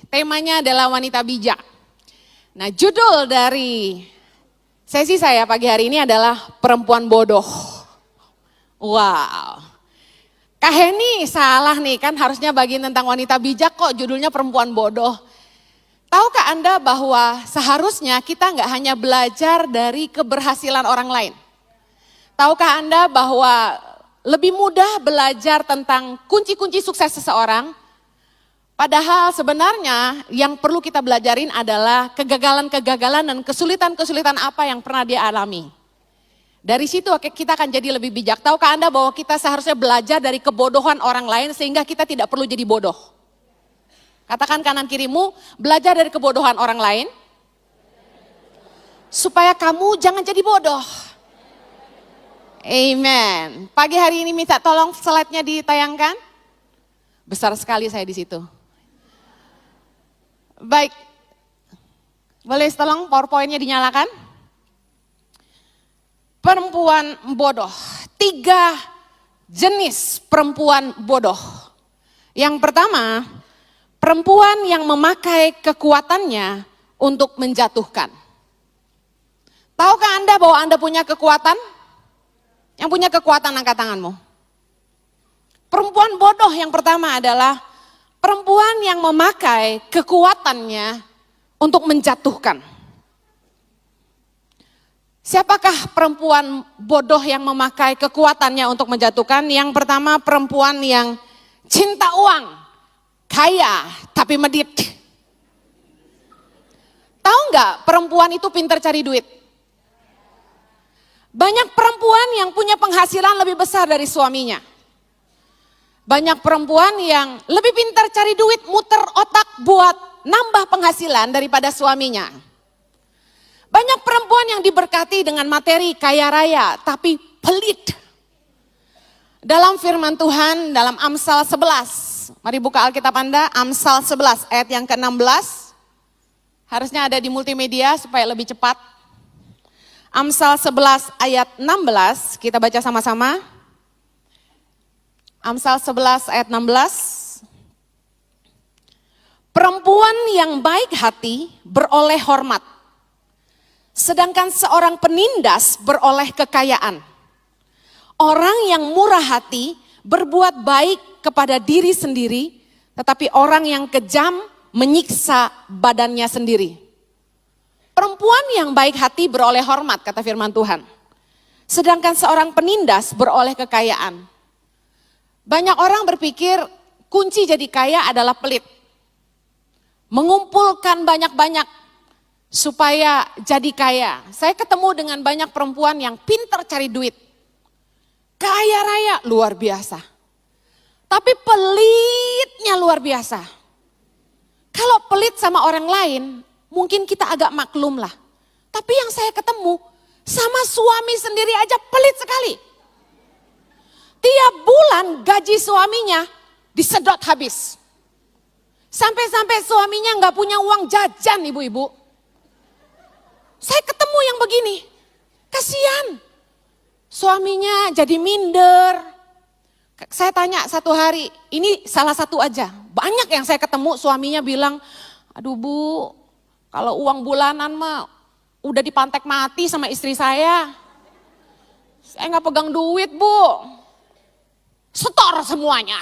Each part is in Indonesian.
Temanya adalah wanita bijak. Nah, judul dari sesi saya pagi hari ini adalah perempuan bodoh. Wow. Kak Heni salah nih, kan harusnya bagian tentang wanita bijak, kok judulnya perempuan bodoh. Tahukah Anda bahwa seharusnya kita nggak hanya belajar dari keberhasilan orang lain. Tahukah Anda bahwa lebih mudah belajar tentang kunci-kunci sukses seseorang. Padahal sebenarnya yang perlu kita belajarin adalah kegagalan-kegagalan dan kesulitan-kesulitan apa yang pernah dia alami. Dari situ kita akan jadi lebih bijak. Tahukah Anda bahwa kita seharusnya belajar dari kebodohan orang lain sehingga kita tidak perlu jadi bodoh. Katakan kanan kirimu, belajar dari kebodohan orang lain supaya kamu jangan jadi bodoh. Amen. Pagi hari ini minta tolong slide-nya ditayangkan. Besar sekali saya di situ. Baik, boleh tolong PowerPoint-nya dinyalakan. Perempuan bodoh, 3 jenis perempuan bodoh. Yang pertama, perempuan yang memakai kekuatannya untuk menjatuhkan. Tahukah Anda bahwa Anda punya kekuatan? Yang punya kekuatan angkat tanganmu. Perempuan bodoh yang pertama adalah perempuan yang memakai kekuatannya untuk menjatuhkan. Siapakah perempuan bodoh yang memakai kekuatannya untuk menjatuhkan? Yang pertama, perempuan yang cinta uang, kaya tapi medit. Tahu nggak perempuan itu pintar cari duit? Banyak perempuan yang punya penghasilan lebih besar dari suaminya. Banyak perempuan yang lebih pintar cari duit, muter otak buat nambah penghasilan daripada suaminya. Banyak perempuan yang diberkati dengan materi kaya raya, tapi pelit. Dalam firman Tuhan, dalam Amsal 11, mari buka Alkitab Anda, Amsal 11 ayat yang ke-16. Harusnya ada di multimedia supaya lebih cepat. Amsal 11 ayat 16, kita baca sama-sama. Amsal 11 ayat 16. Perempuan yang baik hati beroleh hormat, sedangkan seorang penindas beroleh kekayaan. Orang yang murah hati berbuat baik kepada diri sendiri, tetapi orang yang kejam menyiksa badannya sendiri. Perempuan yang baik hati beroleh hormat, kata firman Tuhan. Sedangkan seorang penindas beroleh kekayaan. Banyak orang berpikir kunci jadi kaya adalah pelit. Mengumpulkan banyak-banyak supaya jadi kaya. Saya ketemu dengan banyak perempuan yang pintar cari duit. Kaya raya luar biasa. Tapi pelitnya luar biasa. Kalau pelit sama orang lain, mungkin kita agak maklum lah. Tapi yang saya ketemu, sama suami sendiri aja pelit sekali. Tiap bulan gaji suaminya disedot habis. Sampai-sampai suaminya nggak punya uang jajan, ibu-ibu. Saya ketemu yang begini, kasihan. Suaminya jadi minder. Saya tanya satu hari, ini salah satu aja. Banyak yang saya ketemu suaminya bilang, aduh bu, kalau uang bulanan mah udah dipantek mati sama istri saya. Saya nggak pegang duit bu. Setor semuanya.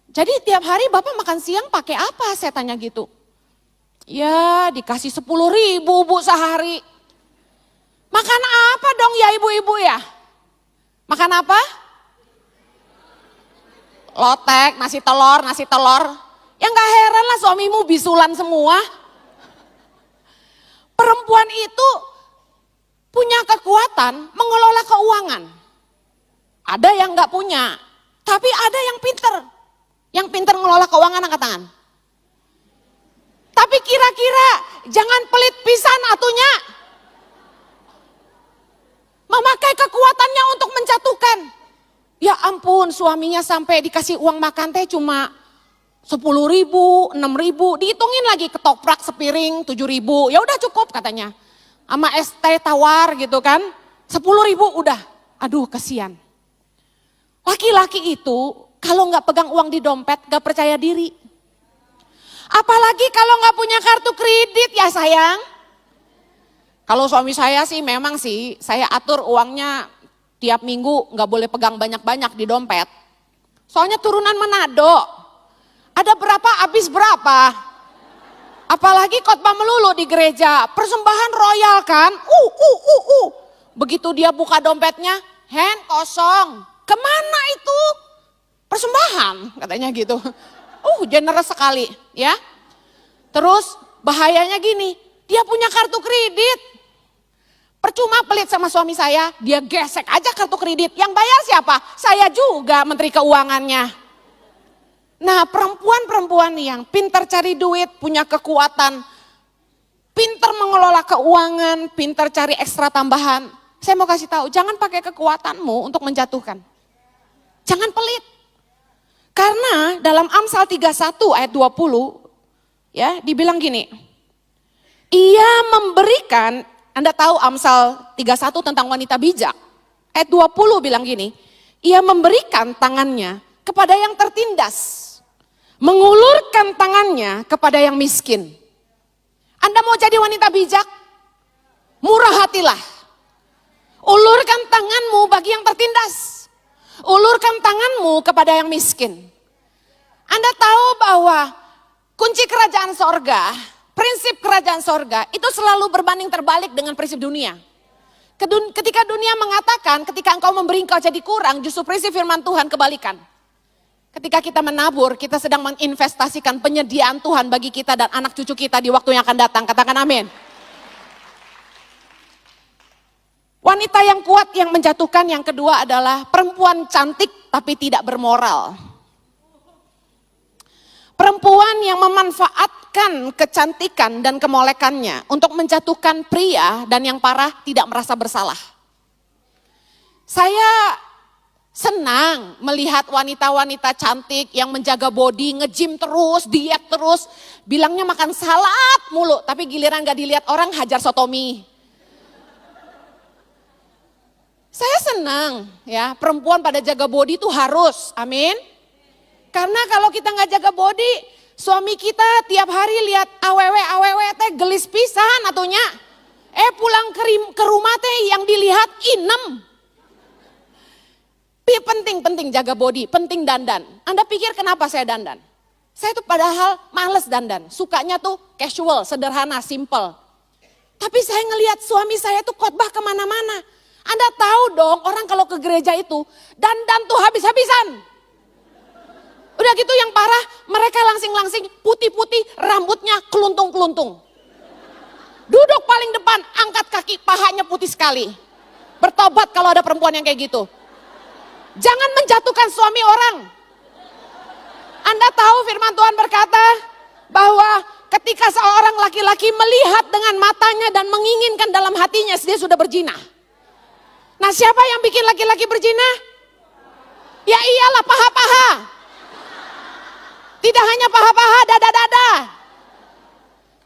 Jadi tiap hari Bapak makan siang pakai apa? Saya tanya gitu. Ya dikasih 10.000 bu sehari. Makan apa dong ya ibu-ibu ya? Makan apa? Lotek, nasi telur. Ya gak heran lah suamimu bisulan semua. Perempuan itu punya kekuatan mengelola keuangan. Ada yang gak punya, tapi ada yang pinter. Yang pinter mengelola keuangan angkat tangan. Tapi kira-kira jangan pelit pisan atunya. Memakai kekuatannya untuk menjatuhkan. Ya ampun, suaminya sampai dikasih uang makan teh cuma 10.000, 6.000, dihitungin lagi ketoprak sepiring 7.000. Ya udah cukup katanya. Sama es teh tawar gitu kan. 10.000 udah. Aduh kasihan. Laki-laki itu kalau nggak pegang uang di dompet nggak percaya diri. Apalagi kalau nggak punya kartu kredit ya sayang. Kalau suami saya sih memang sih saya atur uangnya tiap minggu nggak boleh pegang banyak-banyak di dompet. Soalnya turunan Manado. Ada berapa habis berapa. Apalagi khotbah melulu di gereja. Persembahan royal kan. Begitu dia buka dompetnya, hand kosong. Kemana itu? Persembahan katanya gitu. Generous sekali ya. Terus bahayanya gini, dia punya kartu kredit. Percuma pelit sama suami saya, dia gesek aja kartu kredit. Yang bayar siapa? Saya juga menteri keuangannya. Nah perempuan-perempuan yang pintar cari duit, punya kekuatan, pintar mengelola keuangan, pintar cari ekstra tambahan. Saya mau kasih tahu, jangan pakai kekuatanmu untuk menjatuhkan. Jangan pelit. Karena dalam Amsal 31 ayat 20, ya dibilang gini, ia memberikan, Anda tahu Amsal 31 tentang wanita bijak, ayat 20 bilang gini, ia memberikan tangannya kepada yang tertindas, mengulurkan tangannya kepada yang miskin. Anda mau jadi wanita bijak? Murah hatilah. Ulurkan tanganmu bagi yang tertindas. Ulurkan tanganmu kepada yang miskin. Anda tahu bahwa kunci kerajaan sorga, prinsip kerajaan sorga itu selalu berbanding terbalik dengan prinsip dunia. Ketika dunia mengatakan ketika engkau memberi engkau jadi kurang, justru prinsip firman Tuhan kebalikan. Ketika kita menabur, kita sedang menginvestasikan penyediaan Tuhan bagi kita dan anak cucu kita di waktu yang akan datang. Katakan amin. Wanita yang kuat yang menjatuhkan yang kedua adalah perempuan cantik tapi tidak bermoral. Perempuan yang memanfaatkan kecantikan dan kemolekannya untuk menjatuhkan pria dan yang parah tidak merasa bersalah. Saya senang melihat wanita-wanita cantik yang menjaga body, nge-gym terus, diet terus, bilangnya makan salad mulu, tapi giliran gak dilihat orang hajar sotomi. Saya senang ya, perempuan pada jaga body itu harus, amin. Karena kalau kita gak jaga body, suami kita tiap hari lihat awewe teh gelis pisan atunya. Pulang ke rumah teh yang dilihat inem. Penting jaga body, penting dandan. Anda pikir kenapa saya dandan? Saya tuh padahal males dandan, sukanya tuh casual, sederhana, simple. Tapi saya ngelihat suami saya tuh khotbah kemana-mana. Anda tahu dong orang kalau ke gereja itu dandan tuh habis-habisan. Udah gitu yang parah mereka langsing-langsing putih-putih rambutnya keluntung-keluntung. Duduk paling depan angkat kaki pahanya putih sekali. Bertobat kalau ada perempuan yang kayak gitu. Jangan menjatuhkan suami orang. Anda tahu firman Tuhan berkata bahwa ketika seorang laki-laki melihat dengan matanya dan menginginkan dalam hatinya dia sudah berzina. Nah siapa yang bikin laki-laki berzina? Ya iyalah paha-paha. Tidak hanya paha-paha, dada-dada.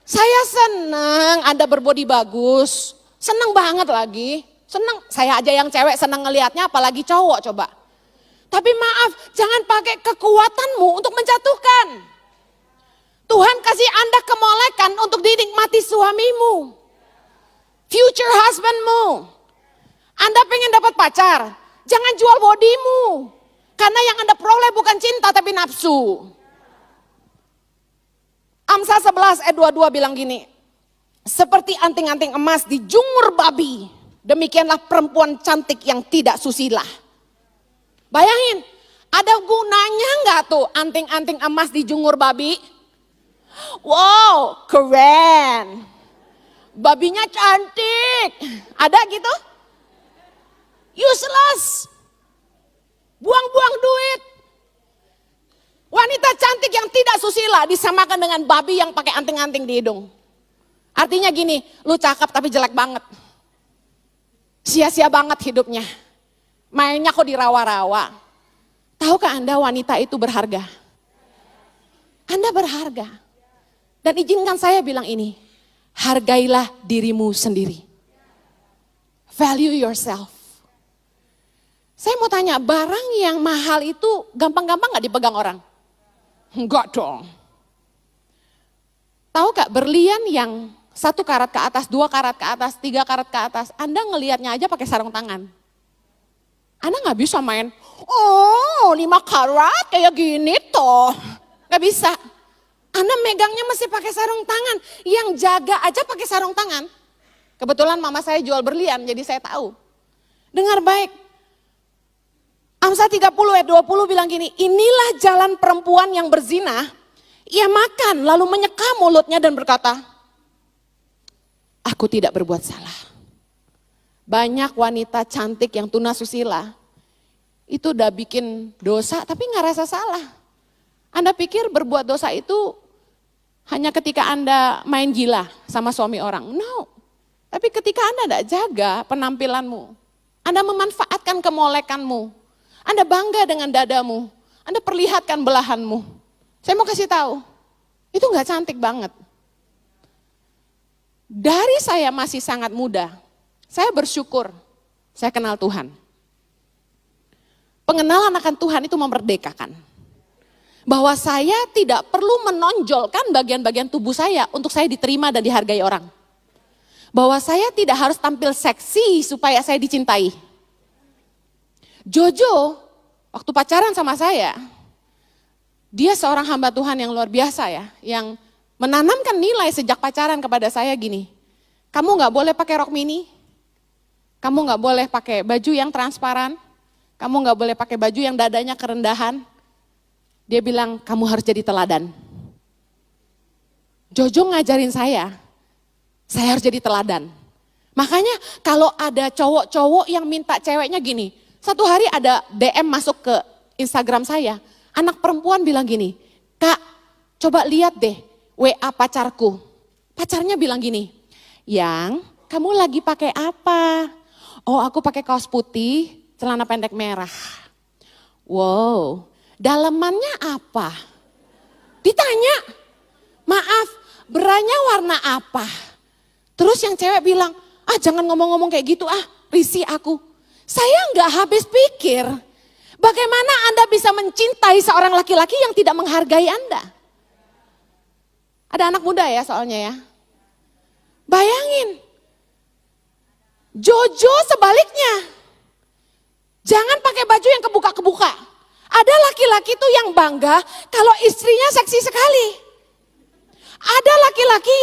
Saya senang Anda berbodi bagus. Senang banget lagi. Senang, saya aja yang cewek senang ngelihatnya apalagi cowok coba. Tapi maaf, jangan pakai kekuatanmu untuk menjatuhkan. Tuhan kasih Anda kemolekan untuk dinikmati suamimu. Future husbandmu. Anda pengen dapat pacar, jangan jual bodimu. Karena yang Anda peroleh bukan cinta tapi nafsu. Amsal 11 ayat 22 bilang gini, seperti anting-anting emas dijungur babi, demikianlah perempuan cantik yang tidak susila. Bayangin, ada gunanya nggak tuh anting-anting emas dijungur babi? Wow, keren. Babinya cantik. Ada gitu? Useless. Buang-buang duit. Wanita cantik yang tidak susila disamakan dengan babi yang pakai anting-anting di hidung. Artinya gini, lu cakep tapi jelek banget. Sia-sia banget hidupnya. Mainnya kok dirawa-rawa. Tahukah Anda wanita itu berharga? Anda berharga. Dan izinkan saya bilang ini, hargailah dirimu sendiri. Value yourself. Saya mau tanya, barang yang mahal itu gampang-gampang gak dipegang orang? Enggak dong. Tahu gak berlian yang 1 karat ke atas, 2 karat ke atas, 3 karat ke atas, Anda ngelihatnya aja pakai sarung tangan. Anda gak bisa main, oh 5 karat kayak gini toh. Gak bisa. Anda megangnya mesti pakai sarung tangan. Yang jaga aja pakai sarung tangan. Kebetulan mama saya jual berlian, jadi saya tahu. Dengar baik. Amsal 30 ayat 20 bilang gini, inilah jalan perempuan yang berzina. Ia makan lalu menyeka mulutnya dan berkata, aku tidak berbuat salah. Banyak wanita cantik yang tunasusila, itu udah bikin dosa tapi gak rasa salah. Anda pikir berbuat dosa itu hanya ketika Anda main gila sama suami orang? No. Tapi ketika Anda tidak jaga penampilanmu, Anda memanfaatkan kemolekanmu, Anda bangga dengan dadamu, Anda perlihatkan belahanmu. Saya mau kasih tahu, itu gak cantik banget. Dari saya masih sangat muda, saya bersyukur saya kenal Tuhan. Pengenalan akan Tuhan itu memerdekakan. Bahwa saya tidak perlu menonjolkan bagian-bagian tubuh saya untuk saya diterima dan dihargai orang. Bahwa saya tidak harus tampil seksi supaya saya dicintai. Jojo, waktu pacaran sama saya, dia seorang hamba Tuhan yang luar biasa ya, yang menanamkan nilai sejak pacaran kepada saya gini, kamu gak boleh pakai rok mini, kamu gak boleh pakai baju yang transparan, kamu gak boleh pakai baju yang dadanya kerendahan. Dia bilang, kamu harus jadi teladan. Jojo ngajarin saya harus jadi teladan. Makanya kalau ada cowok-cowok yang minta ceweknya gini, satu hari ada DM masuk ke Instagram saya, anak perempuan bilang gini, Kak coba lihat deh WA pacarku. Pacarnya bilang gini, Yang kamu lagi pakai apa? Oh aku pakai kaos putih, celana pendek merah. Wow, dalemannya apa? Ditanya, maaf, beranya warna apa? Terus yang cewek bilang, jangan ngomong-ngomong kayak gitu risih aku. Saya nggak habis pikir, bagaimana Anda bisa mencintai seorang laki-laki yang tidak menghargai Anda? Ada anak muda ya soalnya ya. Bayangin, Jojo sebaliknya. Jangan pakai baju yang kebuka-kebuka. Ada laki-laki tuh yang bangga kalau istrinya seksi sekali. Ada laki-laki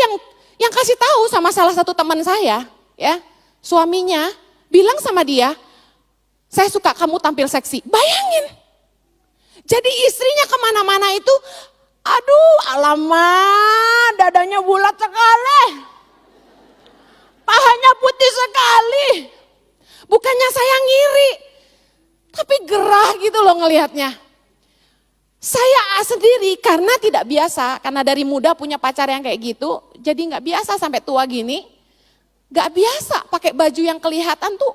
yang kasih tahu sama salah satu teman saya, ya, suaminya bilang sama dia, saya suka kamu tampil seksi. Bayangin, jadi istrinya kemana-mana itu, aduh alamak dadanya bulat sekali, pahanya putih sekali. Bukannya saya ngiri, tapi gerah gitu loh ngelihatnya. Saya sendiri karena tidak biasa, karena dari muda punya pacar yang kayak gitu, jadi gak biasa sampai tua gini, gak biasa pakai baju yang kelihatan tuh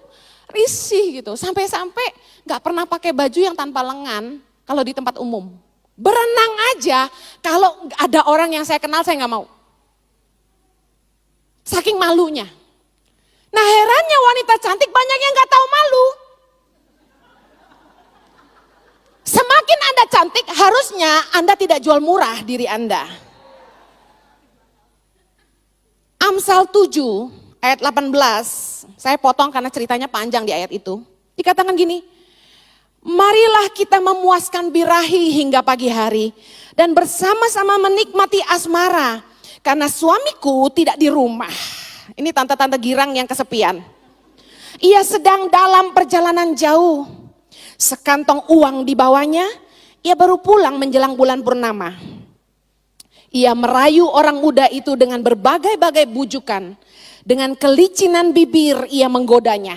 risih gitu. Sampai-sampai gak pernah pakai baju yang tanpa lengan kalau di tempat umum. Berenang aja, kalau ada orang yang saya kenal saya gak mau. Saking malunya. Nah herannya wanita cantik banyak yang gak tahu malu. Semakin Anda cantik, harusnya Anda tidak jual murah diri Anda. Amsal 7 ayat 18, saya potong karena ceritanya panjang di ayat itu. Dikatakan gini, marilah kita memuaskan birahi hingga pagi hari dan bersama-sama menikmati asmara karena suamiku tidak di rumah. Ini tante-tante girang yang kesepian. Ia sedang dalam perjalanan jauh. Sekantong uang dibawanya, ia baru pulang menjelang bulan purnama. Ia merayu orang muda itu dengan berbagai-bagai bujukan. Dengan kelicinan bibir ia menggodanya.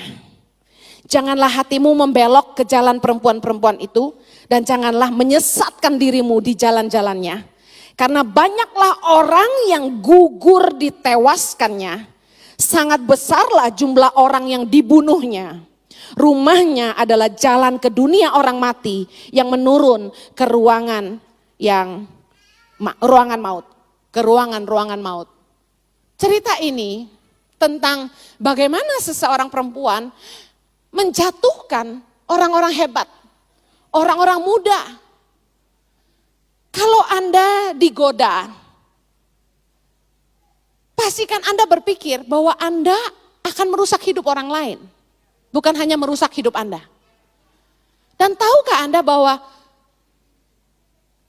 Janganlah hatimu membelok ke jalan perempuan-perempuan itu. Dan janganlah menyesatkan dirimu di jalan-jalannya. Karena banyaklah orang yang gugur ditewaskannya. Sangat besarlah jumlah orang yang dibunuhnya. Rumahnya adalah jalan ke dunia orang mati yang menurun ke ruangan maut, ke ruangan maut. Cerita ini tentang bagaimana seseorang perempuan menjatuhkan orang-orang hebat, orang-orang muda. Kalau Anda digoda, pastikan Anda berpikir bahwa Anda akan merusak hidup orang lain. Bukan hanya merusak hidup Anda. Dan tahukah Anda bahwa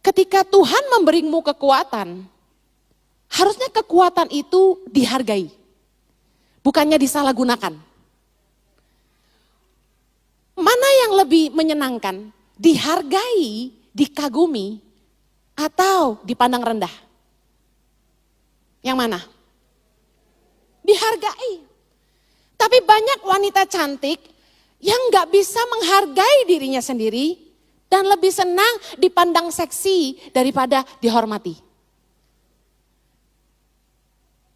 ketika Tuhan memberimu kekuatan, harusnya kekuatan itu dihargai. Bukannya disalahgunakan. Mana yang lebih menyenangkan? Dihargai, dikagumi, atau dipandang rendah? Yang mana? Dihargai. Tapi banyak wanita cantik yang gak bisa menghargai dirinya sendiri dan lebih senang dipandang seksi daripada dihormati.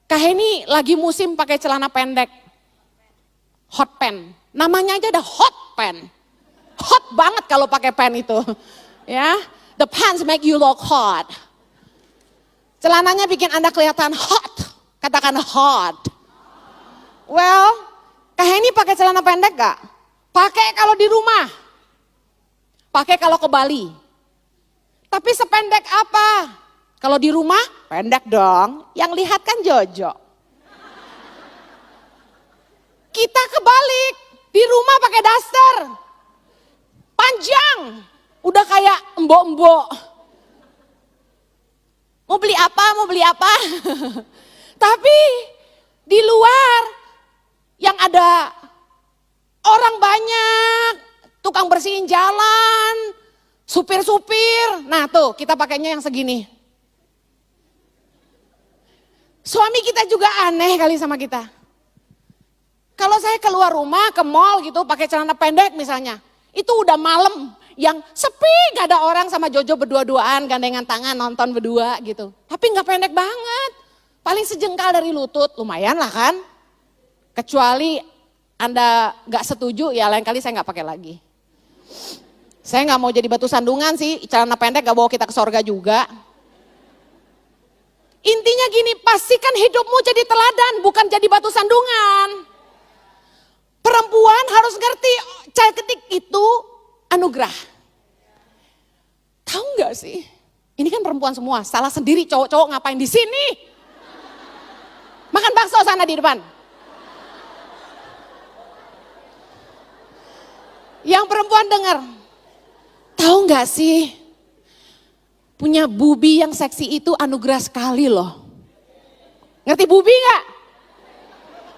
Kaheni lagi musim pakai celana pendek, hot pen. Namanya aja ada hot pen. Hot banget kalau pakai pen itu. Ya, the pants make you look hot. Celananya bikin Anda kelihatan hot. Katakan hot. Well, Kaheni pakai celana pendek gak? Pakai kalau di rumah. Pakai kalau ke Bali. Tapi sependek apa? Kalau di rumah, pendek dong. Yang lihat kan Jojo. Kita kebalik. Di rumah pakai daster. Panjang. Udah kayak embok-embok. Mau beli apa? Mau beli apa? Tapi di luar yang ada orang banyak, tukang bersihin jalan, supir-supir. Nah tuh kita pakainya yang segini. Suami kita juga aneh kali sama kita. Kalau saya keluar rumah ke mall gitu pakai celana pendek misalnya. Itu udah malam yang sepi, gak ada orang sama Jojo berdua-duaan, gandengan tangan nonton berdua gitu. Tapi gak pendek banget, paling sejengkal dari lutut, lumayan lah kan. Kecuali Anda gak setuju, ya lain kali saya gak pakai lagi. Saya gak mau jadi batu sandungan sih, celana pendek gak bawa kita ke sorga juga. Intinya gini, pastikan hidupmu jadi teladan, bukan jadi batu sandungan. Perempuan harus ngerti, cantik itu anugerah. Tahu nggak sih? Ini kan perempuan semua, salah sendiri cowok-cowok ngapain di sini? Makan bakso sana di depan. Yang perempuan dengar, tahu nggak sih? Punya bubi yang seksi itu anugerah sekali loh. Ngerti bubi nggak?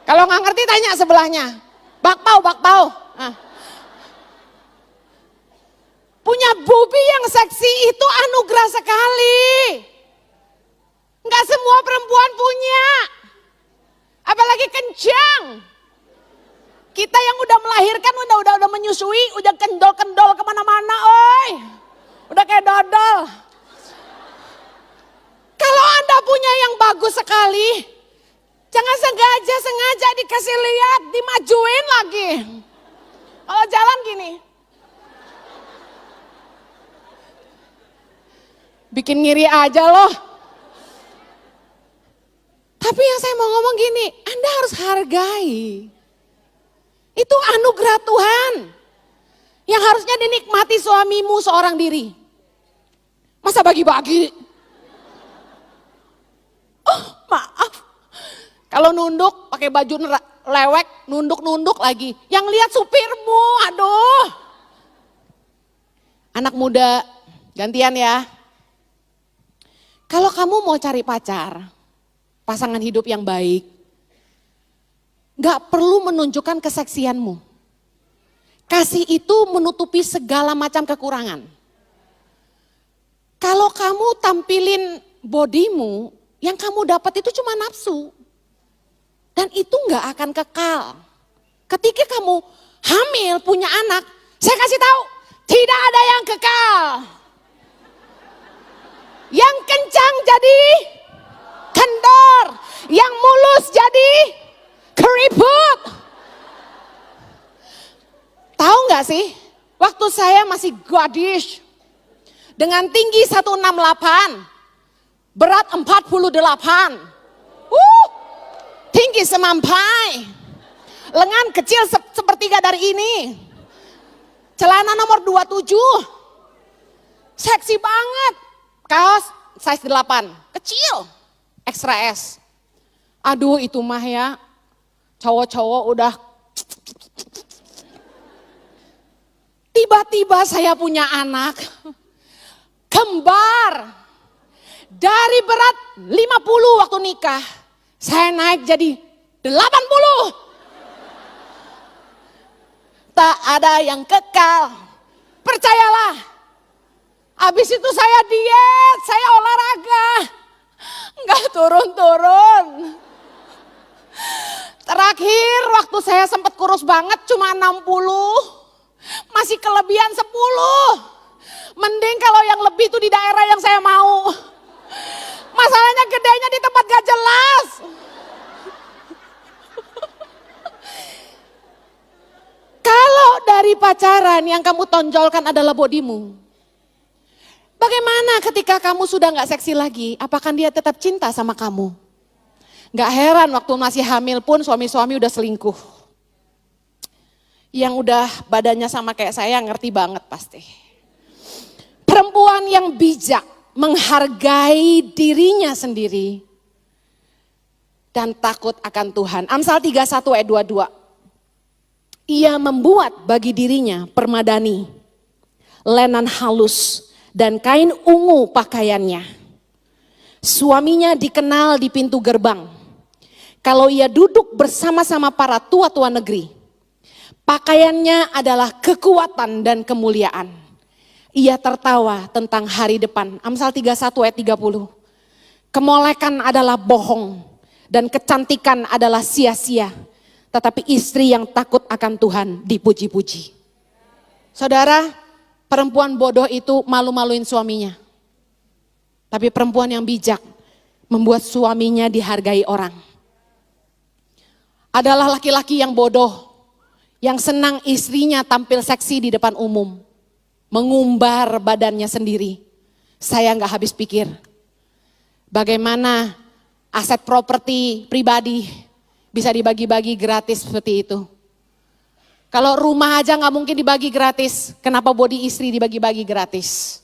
Kalau nggak ngerti tanya sebelahnya. Bakpao. Nah. Punya bubi yang seksi itu anugerah sekali. Enggak semua perempuan punya. Apalagi kencang. Kita yang udah melahirkan, udah menyusui, udah kendol-kendol kemana-mana, oi. Udah kayak dodol. Kalau Anda punya yang bagus sekali, jangan sengaja dikasih lihat, dimajuin lagi. Kalau jalan gini. Bikin ngiri aja loh. Tapi yang saya mau ngomong gini, Anda harus hargai. Itu anugerah Tuhan. Yang harusnya dinikmati suamimu seorang diri. Masa bagi-bagi? Oh maaf. Kalau nunduk pakai baju lewek, nunduk-nunduk lagi. Yang lihat supirmu, aduh. Anak muda, gantian ya. Kalau kamu mau cari pacar, pasangan hidup yang baik, gak perlu menunjukkan keseksianmu. Kasih itu menutupi segala macam kekurangan. Kalau kamu tampilin bodimu, yang kamu dapat itu cuma nafsu. Dan itu gak akan kekal. Ketika kamu hamil, punya anak, saya kasih tahu, tidak ada yang kekal. Yang kencang jadi kendor, yang mulus jadi keriput. Tahu gak sih, waktu saya masih gadis, dengan tinggi 168, berat 48, tinggi semampai, lengan kecil sepertiga dari ini, celana nomor 27, seksi banget, kaos size 8, kecil, extra S. Aduh itu mah ya, cowok-cowok udah. Tiba-tiba saya punya anak, kembar. Dari berat 50 waktu nikah, saya naik jadi 80. Tak ada yang kekal, percayalah. Habis itu saya diet, saya olahraga, nggak turun-turun. Terakhir waktu saya sempat kurus banget cuma 60, masih kelebihan 10. Mending kalau yang lebih itu di daerah yang saya mau. Masalahnya gedenya di tempat gak jelas. Kalau dari pacaran yang kamu tonjolkan adalah bodimu, bagaimana ketika kamu sudah gak seksi lagi? Apakah dia tetap cinta sama kamu? Gak heran waktu masih hamil pun suami-suami udah selingkuh. Yang udah badannya sama kayak saya ngerti banget pasti. Perempuan yang bijak menghargai dirinya sendiri dan takut akan Tuhan. Amsal 31 ayat 22. Ia membuat bagi dirinya permadani, lenan halus, dan kain ungu pakaiannya. Suaminya dikenal di pintu gerbang. Kalau ia duduk bersama-sama para tua-tua negeri, pakaiannya adalah kekuatan dan kemuliaan. Ia tertawa tentang hari depan. Amsal 31 ayat 30. Kemolekan adalah bohong dan kecantikan adalah sia-sia. Tetapi istri yang takut akan Tuhan dipuji-puji. Saudara, perempuan bodoh itu malu-maluin suaminya. Tapi perempuan yang bijak membuat suaminya dihargai orang. Adalah laki-laki yang bodoh, yang senang istrinya tampil seksi di depan umum. Mengumbar badannya sendiri. Saya gak habis pikir. Bagaimana aset properti pribadi bisa dibagi-bagi gratis seperti itu. Kalau rumah aja gak mungkin dibagi gratis, kenapa body istri dibagi-bagi gratis?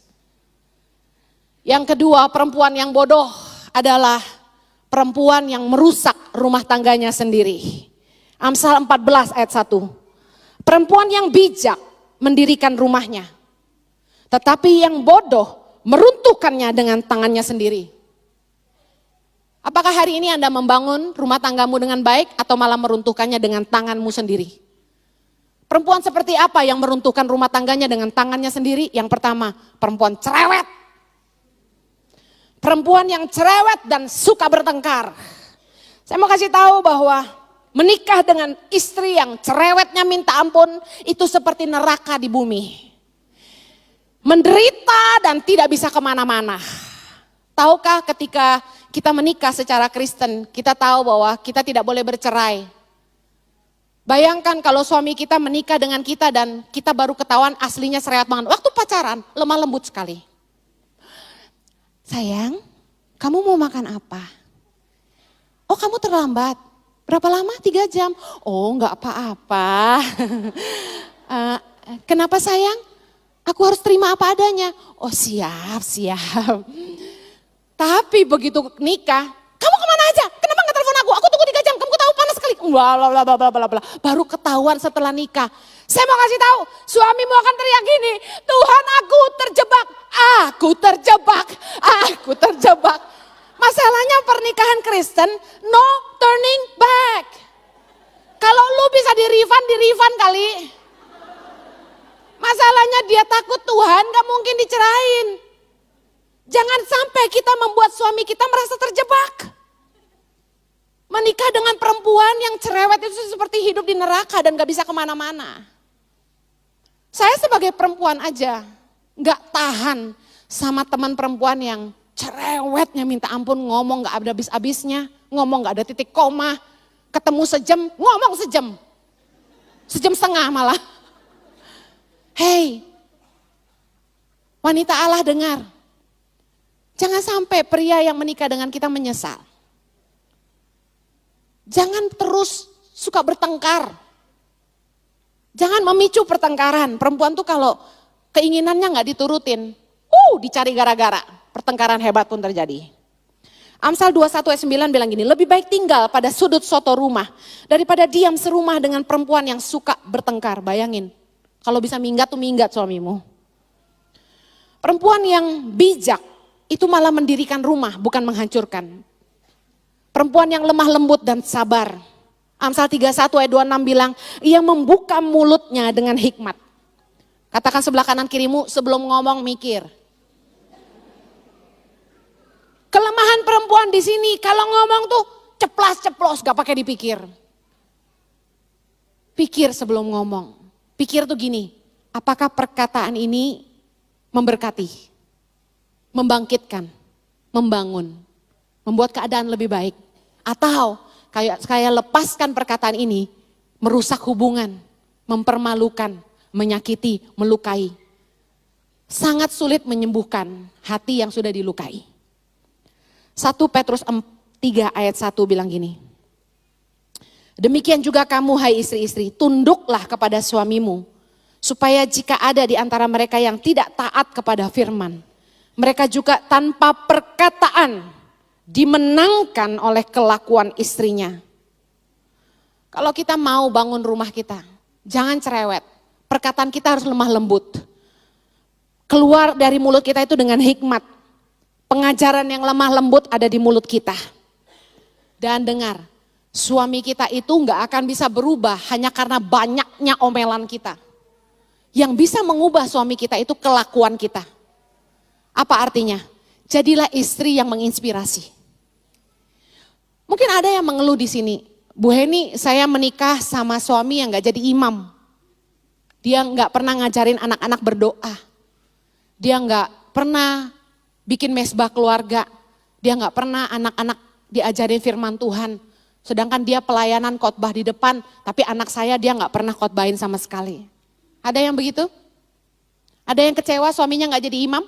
Yang kedua, perempuan yang bodoh adalah perempuan yang merusak rumah tangganya sendiri. Amsal 14 ayat 1. Perempuan yang bijak mendirikan rumahnya, tetapi yang bodoh meruntuhkannya dengan tangannya sendiri. Apakah hari ini Anda membangun rumah tanggamu dengan baik atau malah meruntuhkannya dengan tanganmu sendiri? Perempuan seperti apa yang meruntuhkan rumah tangganya dengan tangannya sendiri? Yang pertama, perempuan cerewet. Perempuan yang cerewet dan suka bertengkar. Saya mau kasih tahu bahwa menikah dengan istri yang cerewetnya minta ampun itu seperti neraka di bumi. Menderita dan tidak bisa kemana-mana. Tahukah ketika kita menikah secara Kristen, kita tahu bahwa kita tidak boleh bercerai. Bayangkan kalau suami kita menikah dengan kita dan kita baru ketahuan aslinya cerewet banget. Waktu pacaran, lemah lembut sekali. Sayang, kamu mau makan apa? Oh, kamu terlambat. Berapa lama? 3 jam. Oh, enggak apa-apa. Kenapa sayang? Aku harus terima apa adanya. Oh, siap. Tapi begitu nikah, kamu kemana aja? Kenapa gak telepon aku? Aku tunggu 3 jam, kamu tahu panas sekali. Bla. Baru ketahuan setelah nikah. Saya mau kasih tahu, suamimu akan teriak gini, Tuhan aku terjebak. Masalahnya pernikahan Kristen, no turning back. Kalau lu bisa di-refund kali. Masalahnya dia takut Tuhan, gak mungkin dicerain. Jangan sampai kita membuat suami kita merasa terjebak. Menikah dengan perempuan yang cerewet itu seperti hidup di neraka dan gak bisa kemana-mana. Saya sebagai perempuan aja gak tahan sama teman perempuan yang cerewetnya minta ampun, ngomong gak ada habis-habisnya, ngomong gak ada titik koma, ketemu sejam, ngomong sejam. Sejam setengah malah. Hei, wanita Allah dengar. Jangan sampai pria yang menikah dengan kita menyesal. Jangan terus suka bertengkar. Jangan memicu pertengkaran. Perempuan tuh kalau keinginannya gak diturutin, dicari gara-gara. Pertengkaran hebat pun terjadi. Amsal 21 ayat 9 bilang gini, lebih baik tinggal pada sudut soto rumah daripada diam serumah dengan perempuan yang suka bertengkar. Bayangin, kalau bisa minggat tuh minggat suamimu. Perempuan yang bijak itu malah mendirikan rumah, bukan menghancurkan. Perempuan yang lemah lembut dan sabar. Amsal 31 ayat 26 bilang, ia membuka mulutnya dengan hikmat. Katakan sebelah kanan kirimu, sebelum ngomong mikir. Kelemahan perempuan di sini, kalau ngomong tuh ceplas-ceplos, gak pakai dipikir. Pikir sebelum ngomong. Pikir tuh gini, apakah perkataan ini memberkati, membangkitkan, membangun, membuat keadaan lebih baik. Atau kayak lepaskan perkataan ini, merusak hubungan, mempermalukan, menyakiti, melukai. Sangat sulit menyembuhkan hati yang sudah dilukai. 1 Petrus 3 ayat 1 bilang gini. Demikian juga kamu hai istri-istri, tunduklah kepada suamimu. Supaya jika ada di antara mereka yang tidak taat kepada firman, mereka juga tanpa perkataan dimenangkan oleh kelakuan istrinya. Kalau kita mau bangun rumah kita, jangan cerewet. Perkataan kita harus lemah lembut. Keluar dari mulut kita itu dengan hikmat. Pengajaran yang lemah lembut ada di mulut kita. Dan dengar, suami kita itu gak akan bisa berubah hanya karena banyaknya omelan kita. Yang bisa mengubah suami kita itu kelakuan kita. Apa artinya? Jadilah istri yang menginspirasi. Mungkin ada yang mengeluh di sini, Bu Heni, saya menikah sama suami yang gak jadi imam. Dia gak pernah ngajarin anak-anak berdoa. Dia gak pernah bikin mesbah keluarga. Dia gak pernah anak-anak diajarin firman Tuhan. Sedangkan dia pelayanan khotbah di depan, tapi anak saya dia gak pernah khotbahin sama sekali. Ada yang begitu? Ada yang kecewa suaminya gak jadi imam?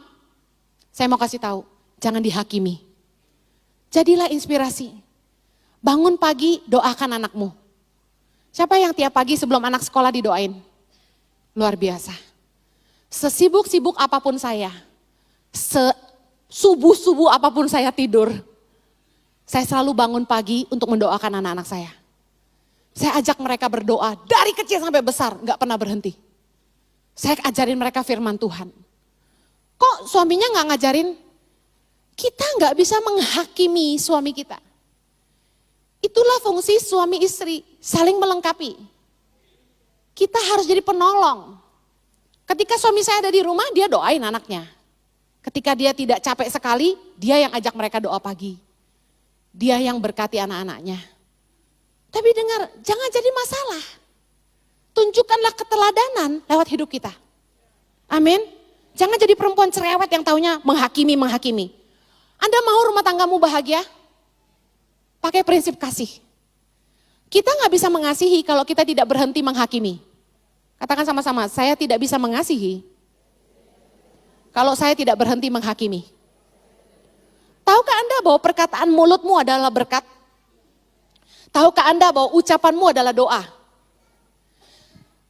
Saya mau kasih tahu, jangan dihakimi. Jadilah inspirasi. Bangun pagi, doakan anakmu. Siapa yang tiap pagi sebelum anak sekolah didoain? Luar biasa. Sesibuk-sibuk apapun saya, subuh-subuh apapun saya tidur, saya selalu bangun pagi untuk mendoakan anak-anak saya. Saya ajak mereka berdoa dari kecil sampai besar, gak pernah berhenti. Saya ajarin mereka firman Tuhan. Kok suaminya gak ngajarin? Kita gak bisa menghakimi suami kita. Itulah fungsi suami istri, saling melengkapi. Kita harus jadi penolong. Ketika suami saya ada di rumah, dia doain anaknya. Ketika dia tidak capek sekali, dia yang ajak mereka doa pagi. Dia yang berkati anak-anaknya. Tapi dengar, jangan jadi masalah. Tunjukkanlah keteladanan lewat hidup kita. Amin. Jangan jadi perempuan cerewet yang taunya menghakimi. Anda mau rumah tanggamu bahagia? Pakai prinsip kasih. Kita gak bisa mengasihi kalau kita tidak berhenti menghakimi. Katakan sama-sama, saya tidak bisa mengasihi kalau saya tidak berhenti menghakimi. Tahukah Anda bahwa perkataan mulutmu adalah berkat? Tahukah Anda bahwa ucapanmu adalah doa?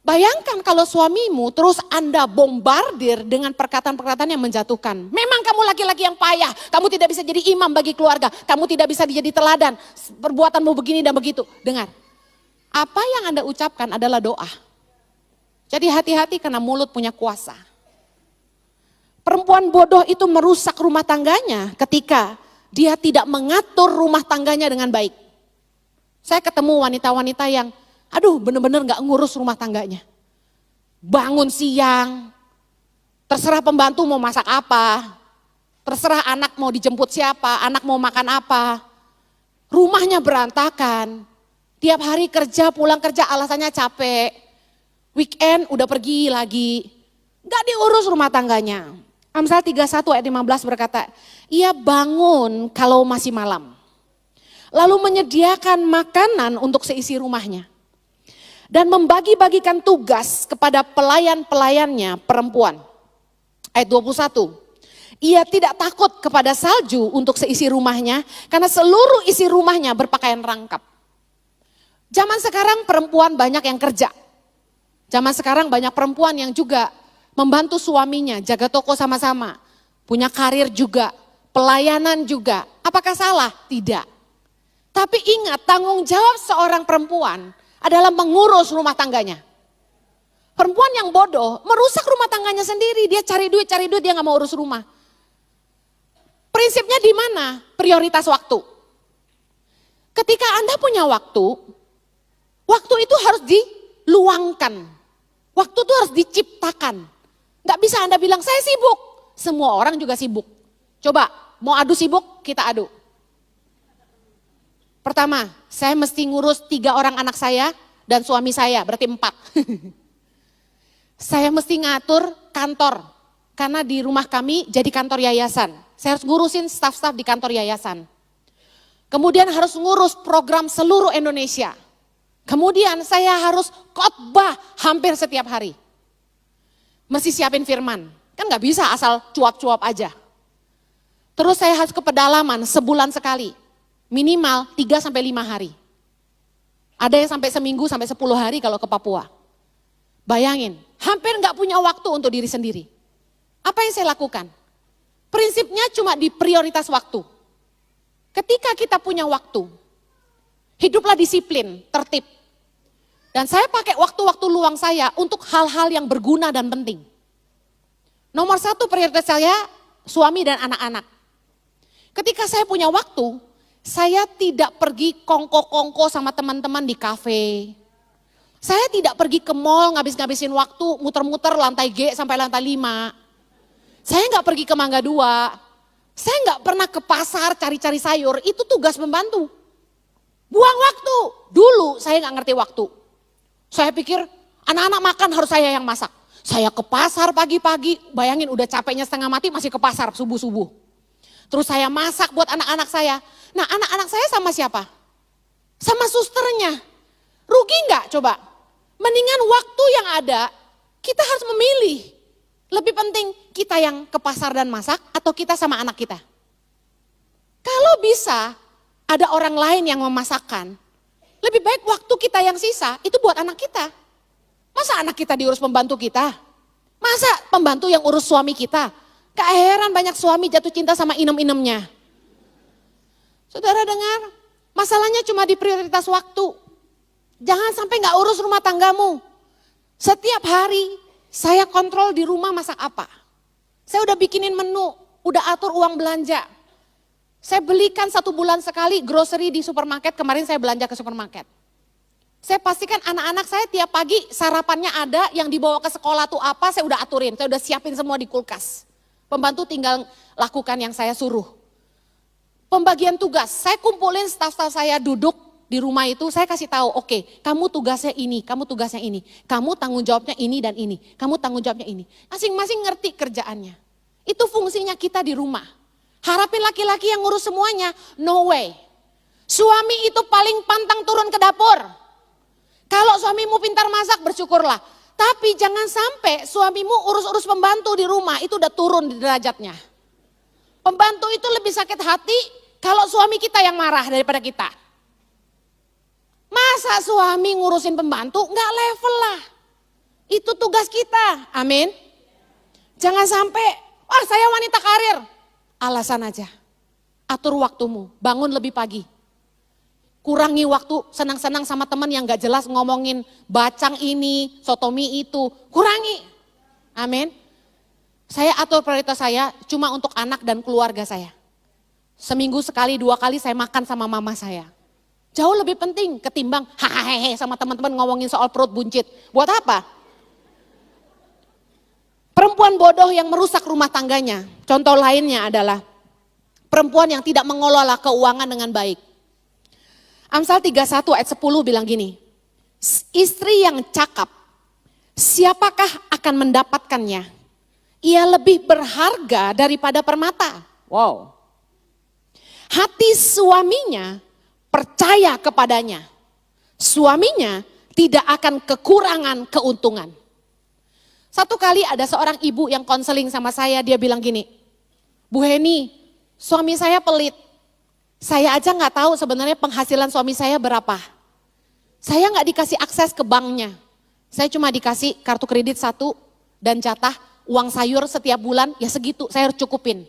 Bayangkan kalau suamimu terus Anda bombardir dengan perkataan-perkataan yang menjatuhkan. Memang kamu laki-laki yang payah, kamu tidak bisa jadi imam bagi keluarga, kamu tidak bisa jadi teladan, perbuatanmu begini dan begitu. Dengar, apa yang Anda ucapkan adalah doa. Jadi hati-hati karena mulut punya kuasa. Perempuan bodoh itu merusak rumah tangganya ketika dia tidak mengatur rumah tangganya dengan baik. Saya ketemu wanita-wanita yang bener-bener gak ngurus rumah tangganya. Bangun siang, terserah pembantu mau masak apa, terserah anak mau dijemput siapa, anak mau makan apa. Rumahnya berantakan, tiap hari kerja pulang kerja alasannya capek. Weekend udah pergi lagi, gak diurus rumah tangganya. Amsal 31 ayat 15 berkata, ia bangun kalau masih malam, lalu menyediakan makanan untuk seisi rumahnya. Dan membagi-bagikan tugas kepada pelayan-pelayannya perempuan. Ayat 21, ia tidak takut kepada salju untuk seisi rumahnya, karena seluruh isi rumahnya berpakaian rangkap. Zaman sekarang perempuan banyak yang kerja. Zaman sekarang banyak perempuan yang juga membantu suaminya, jaga toko sama-sama. Punya karir juga, pelayanan juga. Apakah salah? Tidak. Tapi ingat, tanggung jawab seorang perempuan adalah mengurus rumah tangganya. Perempuan yang bodoh merusak rumah tangganya sendiri. Dia cari duit, dia gak mau urus rumah. Prinsipnya di mana? Prioritas waktu. Ketika Anda punya waktu itu harus diluangkan. Waktu itu harus diciptakan. Gak bisa Anda bilang, saya sibuk. Semua orang juga sibuk. Coba, mau adu sibuk, kita adu. Pertama, saya mesti ngurus 3 orang anak saya dan suami saya, berarti 4. Saya mesti ngatur kantor, karena di rumah kami jadi kantor yayasan. Saya harus ngurusin staf-staf di kantor yayasan. Kemudian harus ngurus program seluruh Indonesia. Kemudian saya harus khotbah hampir setiap hari. Mesti siapin firman, kan gak bisa asal cuap-cuap aja. Terus saya harus ke pedalaman sebulan sekali, minimal 3-5 hari. Ada yang sampai seminggu, sampai 10 hari kalau ke Papua. Bayangin, hampir gak punya waktu untuk diri sendiri. Apa yang saya lakukan? Prinsipnya cuma di prioritas waktu. Ketika kita punya waktu, hiduplah disiplin, tertib. Dan saya pakai waktu-waktu luang saya untuk hal-hal yang berguna dan penting. Nomor 1 prioritas saya, suami dan anak-anak. Ketika saya punya waktu, saya tidak pergi kongko-kongko sama teman-teman di kafe. Saya tidak pergi ke mall ngabis-ngabisin waktu muter-muter lantai G sampai lantai 5. Saya nggak pergi ke Mangga 2. Saya nggak pernah ke pasar cari-cari sayur, itu tugas pembantu. Buang waktu. Dulu saya nggak ngerti waktu. Saya pikir anak-anak makan harus saya yang masak. Saya ke pasar pagi-pagi, bayangin udah capeknya setengah mati masih ke pasar subuh-subuh. Terus saya masak buat anak-anak saya. Nah anak-anak saya sama siapa? Sama susternya. Rugi nggak coba? Mendingan waktu yang ada, kita harus memilih. Lebih penting kita yang ke pasar dan masak atau kita sama anak kita? Kalau bisa ada orang lain yang memasakkan, lebih baik waktu kita yang sisa itu buat anak kita. Masa anak kita diurus pembantu kita? Masa pembantu yang urus suami kita? Gak heran banyak suami jatuh cinta sama inem-inemnya. Saudara dengar, masalahnya cuma di prioritas waktu. Jangan sampai gak urus rumah tanggamu. Setiap hari saya kontrol di rumah masak apa. Saya udah bikinin menu, udah atur uang belanja. Saya belikan 1 bulan sekali grocery di supermarket, kemarin saya belanja ke supermarket. Saya pastikan anak-anak saya tiap pagi sarapannya ada, yang dibawa ke sekolah tuh apa, saya udah aturin, saya udah siapin semua di kulkas. Pembantu tinggal lakukan yang saya suruh. Pembagian tugas, saya kumpulin staf-staf saya duduk di rumah itu, saya kasih tahu, oke, kamu tugasnya ini, kamu tugasnya ini, kamu tanggung jawabnya ini dan ini, kamu tanggung jawabnya ini. Masing-masing ngerti kerjaannya. Itu fungsinya kita di rumah. Harapin laki-laki yang ngurus semuanya, no way. Suami itu paling pantang turun ke dapur. Kalau suamimu pintar masak, bersyukurlah. Tapi jangan sampai suamimu urus-urus pembantu di rumah, itu udah turun di derajatnya. Pembantu itu lebih sakit hati kalau suami kita yang marah daripada kita. Masa suami ngurusin pembantu? Enggak level lah. Itu tugas kita, amin. Jangan sampai, wah saya wanita karir. Alasan aja, atur waktumu, bangun lebih pagi. Kurangi waktu senang-senang sama teman yang gak jelas ngomongin bacang ini, sotomi itu, kurangi. Amin. Saya atur prioritas saya cuma untuk anak dan keluarga saya. Seminggu sekali, 2 kali saya makan sama mama saya. Jauh lebih penting ketimbang hahaha sama teman-teman ngomongin soal perut buncit. Buat apa? Perempuan bodoh yang merusak rumah tangganya. Contoh lainnya adalah perempuan yang tidak mengelola keuangan dengan baik. Amsal 31 ayat 10 bilang gini, istri yang cakap, siapakah akan mendapatkannya? Ia lebih berharga daripada permata. Wow. Hati suaminya percaya kepadanya. Suaminya tidak akan kekurangan keuntungan. Satu kali ada seorang ibu yang konseling sama saya, dia bilang gini, Bu Heni, suami saya pelit. Saya aja nggak tahu sebenarnya penghasilan suami saya berapa. Saya nggak dikasih akses ke banknya. Saya cuma dikasih kartu kredit 1 dan jatah uang sayur setiap bulan, ya segitu saya harus cukupin.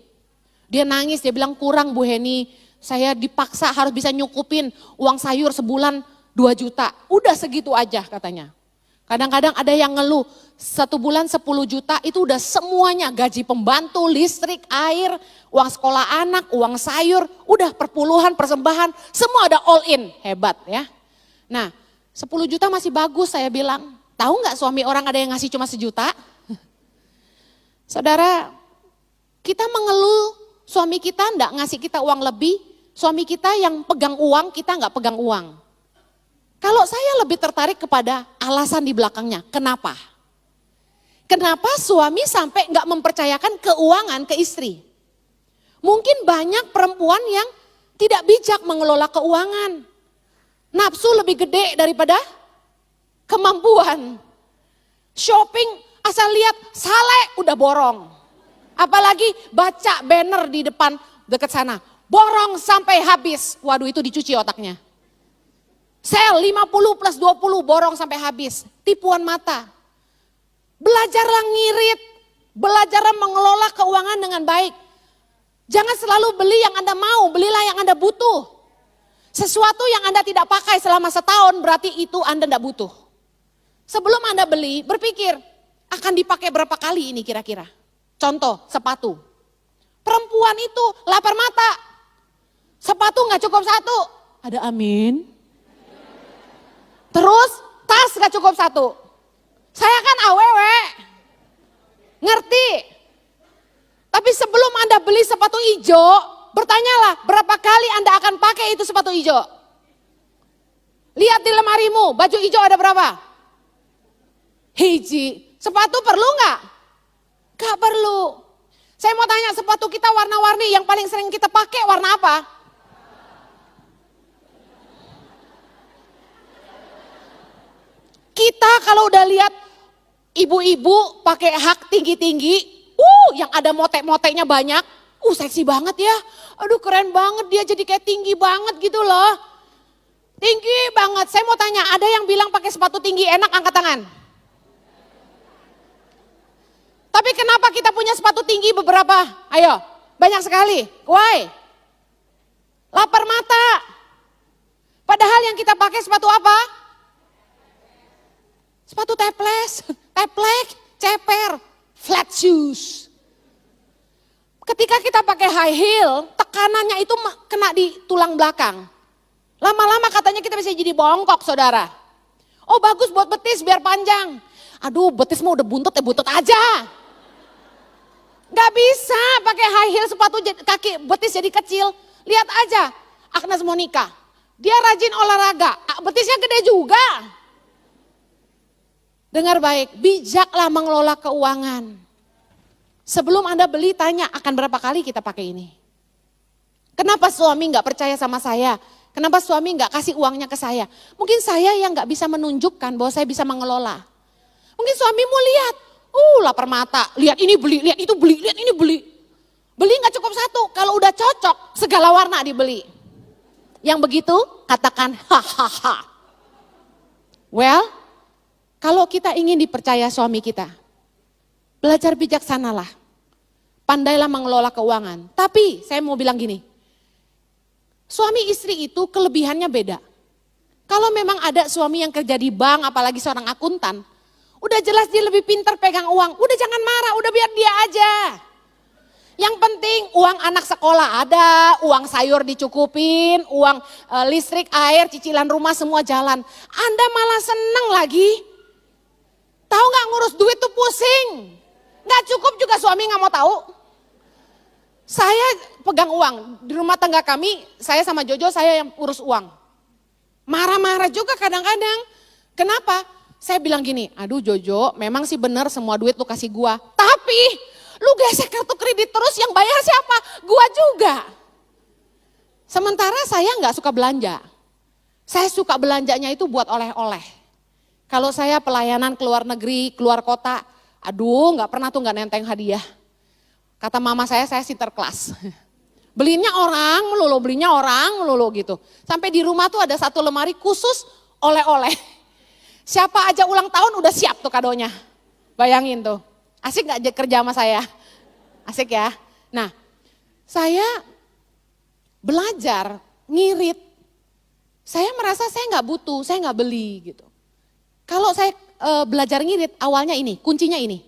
Dia nangis, dia bilang kurang Bu Heni, saya dipaksa harus bisa nyukupin uang sayur sebulan 2 juta. Udah segitu aja katanya. Kadang-kadang ada yang ngeluh, 1 bulan 10 juta itu udah semuanya, gaji pembantu, listrik, air, uang sekolah anak, uang sayur, udah perpuluhan, persembahan, semua ada all in, hebat ya. Nah 10 juta masih bagus saya bilang, tahu nggak suami orang ada yang ngasih cuma 1 juta? Saudara, kita mengeluh suami kita enggak ngasih kita uang lebih, suami kita yang pegang uang, kita enggak pegang uang. Kalau saya lebih tertarik kepada alasan di belakangnya, kenapa? Kenapa suami sampai enggak mempercayakan keuangan ke istri? Mungkin banyak perempuan yang tidak bijak mengelola keuangan. Nafsu lebih gede daripada kemampuan. Shopping asal lihat sale udah borong. Apalagi baca banner di depan dekat sana, borong sampai habis. Waduh itu dicuci otaknya. Sale 50 plus 20 borong sampai habis. Tipuan mata. Belajarlah ngirit, belajarlah mengelola keuangan dengan baik. Jangan selalu beli yang Anda mau, belilah yang Anda butuh. Sesuatu yang Anda tidak pakai selama setahun berarti itu Anda tidak butuh. Sebelum Anda beli, berpikir akan dipakai berapa kali ini kira-kira. Contoh, sepatu. Perempuan itu lapar mata. Sepatu nggak cukup 1. Ada amin. Terus tas nggak cukup 1. Saya kan awewe. Ngerti. Tapi sebelum Anda beli sepatu hijau, bertanyalah berapa kali Anda akan pakai itu sepatu hijau. Lihat di lemarimu, baju hijau ada berapa? Hiji. Sepatu perlu nggak? Gak perlu. Saya mau tanya, sepatu kita warna-warni yang paling sering kita pakai warna apa? Kita kalau udah lihat ibu-ibu pakai hak tinggi-tinggi, yang ada motek-moteknya banyak, seksi banget ya. Aduh keren banget dia jadi kayak tinggi banget gitu loh. Tinggi banget. Saya mau tanya, ada yang bilang pakai sepatu tinggi enak, angkat tangan. Tapi kenapa kita punya sepatu tinggi beberapa? Ayo, banyak sekali. Why? Lapar mata. Padahal yang kita pakai sepatu apa? Sepatu teples, teplek, ceper, flat shoes. Ketika kita pakai high heel, tekanannya itu kena di tulang belakang. Lama-lama katanya kita bisa jadi bongkok saudara. Oh bagus buat betis biar panjang. Aduh betis mau udah buntut ya buntut aja. Gak bisa pakai high heel sepatu kaki betis jadi kecil. Lihat aja Agnes Monica. Dia rajin olahraga, betisnya gede juga. Dengar baik, bijaklah mengelola keuangan. Sebelum Anda beli tanya akan berapa kali kita pakai ini. Kenapa suami gak percaya sama saya? Kenapa suami gak kasih uangnya ke saya? Mungkin saya yang gak bisa menunjukkan bahwa saya bisa mengelola. Mungkin suamimu lihat. Lapar mata, lihat ini beli, lihat itu beli, lihat ini beli. Beli gak cukup 1, kalau udah cocok segala warna dibeli. Yang begitu katakan hahaha. Well, kalau kita ingin dipercaya suami kita, belajar bijaksanalah. Pandailah mengelola keuangan. Tapi saya mau bilang gini, suami istri itu kelebihannya beda. Kalau memang ada suami yang kerja di bank, apalagi seorang akuntan, udah jelas dia lebih pintar pegang uang. Udah jangan marah, udah biar dia aja. Yang penting uang anak sekolah ada, uang sayur dicukupin, uang listrik, air, cicilan rumah semua jalan. Anda malah seneng lagi. Tahu gak ngurus duit tuh pusing. Gak cukup juga suami gak mau tahu. Saya pegang uang, di rumah tangga kami, saya sama Jojo saya yang urus uang. Marah-marah juga kadang-kadang. Kenapa? Saya bilang gini, aduh Jojo memang sih bener semua duit lu kasih gua. Tapi lu gesek kartu kredit terus yang bayar siapa? Gua juga. Sementara saya gak suka belanja. Saya suka belanjanya itu buat oleh-oleh. Kalau saya pelayanan ke luar negeri, keluar kota, aduh gak pernah tuh gak nenteng hadiah. Kata mama saya sinterklas. Belinya orang melulu gitu. Sampai di rumah tuh ada satu lemari khusus oleh-oleh. Siapa aja ulang tahun udah siap tuh kadonya. Bayangin tuh. Asik gak kerja sama saya? Asik ya? Nah, Saya belajar ngirit. Saya merasa saya nggak butuh, saya nggak beli gitu. Kalau saya belajar ngirit, awalnya ini, kuncinya ini.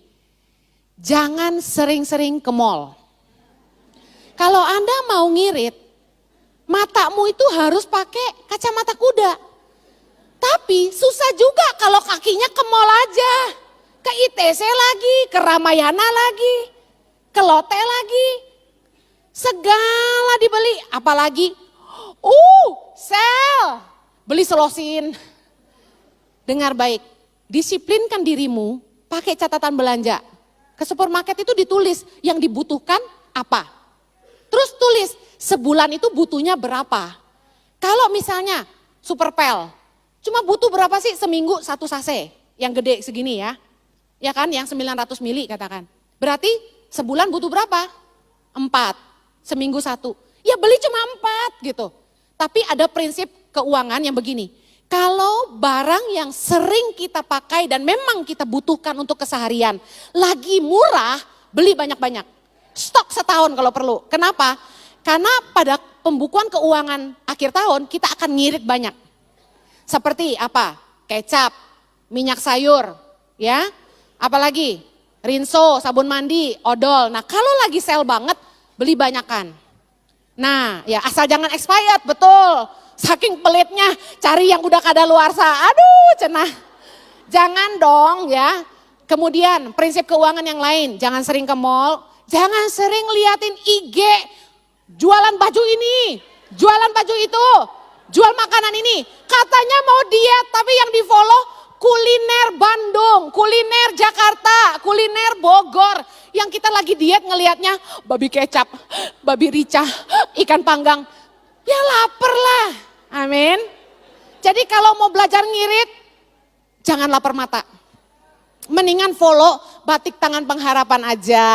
Jangan sering-sering ke mall. Kalau Anda mau ngirit, matamu itu harus pakai kacamata kuda. Tapi susah juga kalau kakinya ke mall aja. Ke ITC lagi, ke Ramayana lagi, ke Lotte lagi. Segala dibeli, apalagi sel, beli selosin. Dengar baik, disiplinkan dirimu, pakai catatan belanja. Ke supermarket itu ditulis yang dibutuhkan apa. Terus tulis sebulan itu butuhnya berapa. Kalau misalnya Superpel, cuma butuh berapa sih seminggu satu sase yang gede segini ya. Ya kan yang 900 mili katakan. Berarti sebulan butuh berapa? 4, seminggu 1. Ya beli cuma 4 gitu. Tapi ada prinsip keuangan yang begini. Kalau barang yang sering kita pakai dan memang kita butuhkan untuk keseharian, lagi murah, beli banyak-banyak. Stok setahun kalau perlu. Kenapa? Karena pada pembukuan keuangan akhir tahun kita akan ngirit banyak. Seperti apa? Kecap, minyak sayur, ya. Apalagi? Rinso, sabun mandi, odol. Nah kalau lagi sale banget, beli banyakan. Nah ya asal jangan expired, betul. Saking pelitnya cari yang udah kadaluarsa, aduh cenah. Jangan dong ya. Kemudian prinsip keuangan yang lain, jangan sering ke mall, jangan sering liatin IG, jualan baju ini, jualan baju itu, jual makanan ini. Katanya mau diet tapi yang di follow kuliner Bandung, kuliner Jakarta, kuliner Bogor. Yang kita lagi diet ngelihatnya babi kecap, babi rica, ikan panggang. Ya lapar lah, amin. Jadi kalau mau belajar ngirit, jangan lapar mata. Mendingan follow batik tangan pengharapan aja.